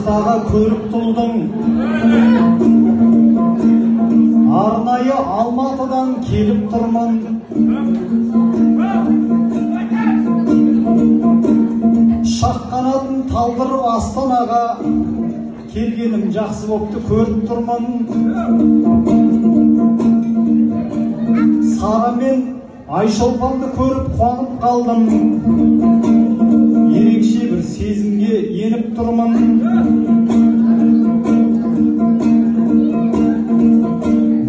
Алматыдағы көріп тұлдың, арнайы Алматыдан келіп тұрмын. Шақ қанатын талдырып Астанаға келгенім жақсы бопты, көріп тұрмын. Сара мен Айшолпанды көріп қуанып қалдым. Ерекше бір сезімге еніп тұрмын.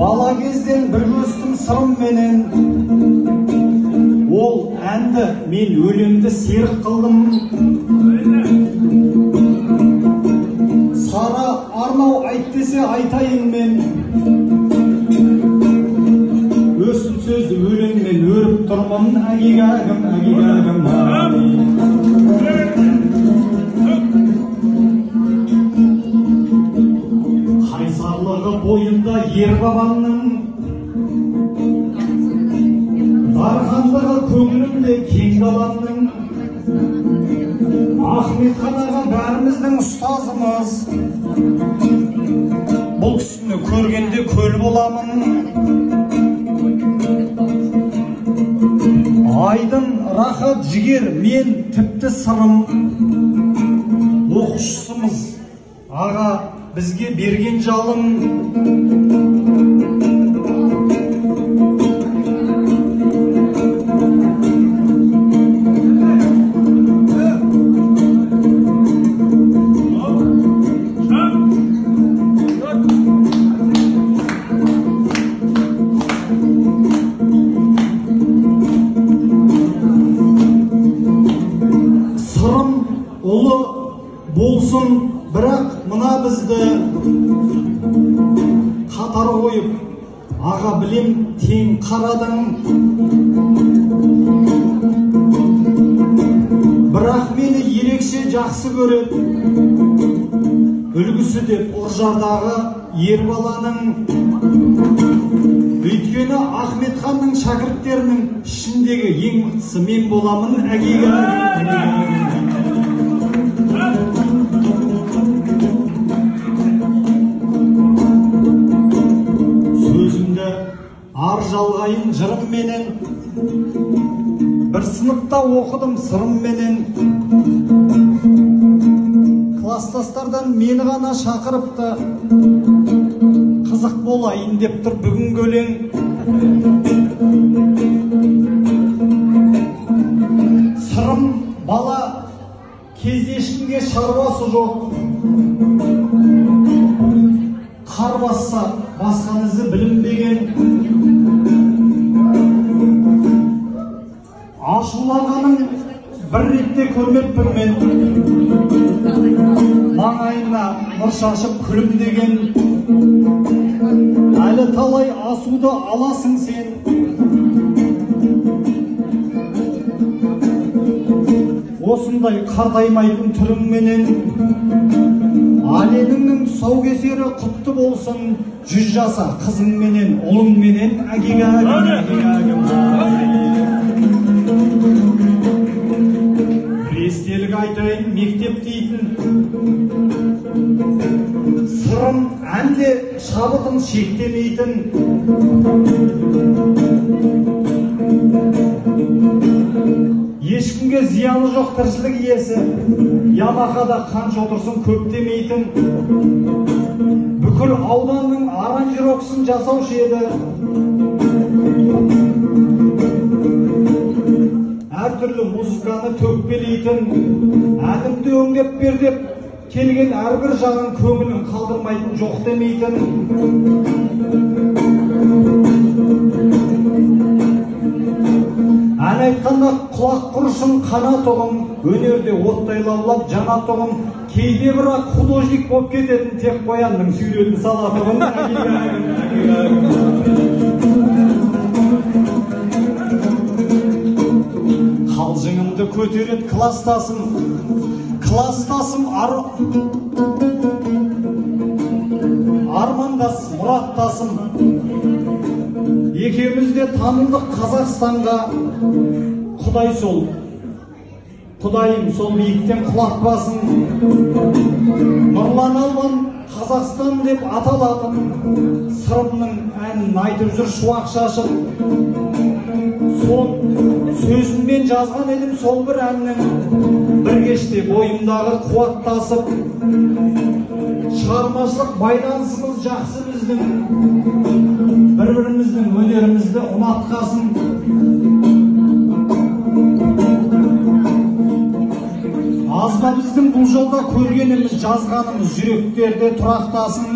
Бала кезден бір өстім сырымменен, ол әнді мен өлеңді серік қылдым. Сара арнау айт десе айтайын мен, өсіп сөзді өлеңмен өріп тұрмын. Әгигәгім, әгигәгім, қайсарлығы бойында ер бабамның, дархандығы көңілімде кең даламның. Ахметхан аға бәріміздің ұстазымыз, бұл кісіні көргенде көл боламын. Айдын, рахат, жігер, мен тіпті сырым, оқушысымыз аға бізге берген жалын. Сырым ұлы болсын, бірақ мына бізді қатар қойып, аға білем тең қарадың. Бірақ мені ерекше жақсы көреді, үлгісі деп Ұржардағы ер баланың. Өйткені Ахметханның шәкірттерінің ішіндегі ең мықтысы мен боламын. Сөзімді ар жалғайын жырымменен, бір сыныпта оқыдым сырымменен. Кластастардан мені ғана шақырыпты, қызық болайын деп тұр бүгінгі өлең. Сырым бала кезде ешкімге шаруасы жоқ, қар басса басқан ізі білінбеген. Ашуланғанын бір ретте көрмеппін мен, маңайына нұр шашып күлімдеген. Әлі талай асуды аласың сен, осындай қартаймайтын түріңменен. Әлеміңнің тұсаукесері құтты болсын, 100 жаса қызыңменен, ұлыңменен. Әгигәгім, естелік айтайын, мектеп дейтін. Сырым әнде шабытын шектемейтін. Ешкімге зияны жоқ тіршілік иесі, Ямахада қанша отырсын көп демейтін. Бүкіл ауданның аранжировкасын жасаушы еді. Әртүрлі музыканы төкпелейтін. Әнімді өңдеп бер деп келген әрбір жағын көңілін қалдырмайтын, жоқ демейтін. Ән айтқанда құлақ құрышын қанат ұғым, өнерде оттай лаулап жанат ұғым. Кейде бірақ художник болып кететін, тек қоянның сүйретін салатығын. Қалжыңымды көтерет кластасым, армандас мұраттасым. Екеуміз де танылдық Қазақстанға. Құдай сол Құдайым сол биіктен құлатпасын. Нұрлан албан Қазақстан деп аталатын сырымның әнін айтып жүр шуақ шашып. Сол сөзіммен жазған едім сол бір әннің, бір кеште бойымдағы қуаттасып. Шығармашылық байланысымыз жақсы біздің, бір-біріміздің өнерімізді ұнатқасын. Азба біздің бұл жолда көргеніміз, жазғанымыз жүректерде тұрақтасын.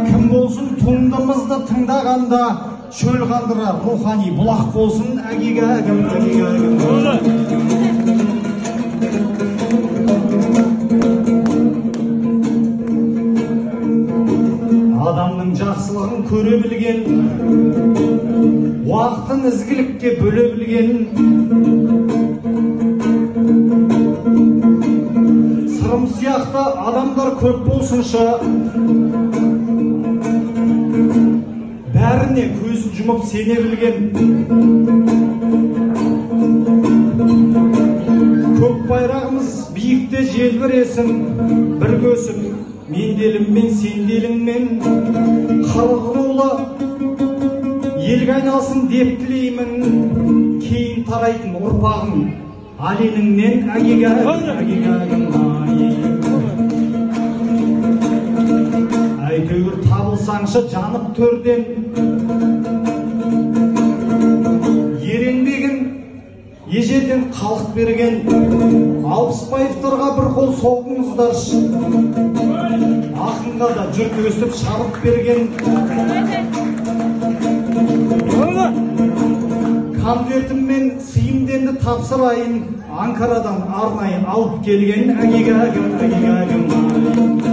Кім болсын туындымызды тыңдағанда, шөл қандырар рухани бұлақ болсын. Әгигәгім, әгигәгім. Адамның жақсылығын көре білген, уақытын ізгілікке бөле білген, сырым сияқты адамдар көп болсыншы, бәріне көзін жұмып сене білген. Көк байрағымыз биікте желбіресін, бір көсіп менделіммен сенделіммен. Халқырулы елге айналсын деп тілеймін, кейін тарайтын ұрпағым Аленіңнен. Әгигәгім, әгигәгім. Әйтеуір табылсаңшы жанып төрден, еренбегін ежелден халық берген. Алпысбаевтарға бір қол соғыңыздаршы, ақынға да жұрт өсіп шабыт берген. Конвертіммен сыйымденді тапсырайын, Анкарадан арнайы алып келген. Әгигәгім, әгигәгім.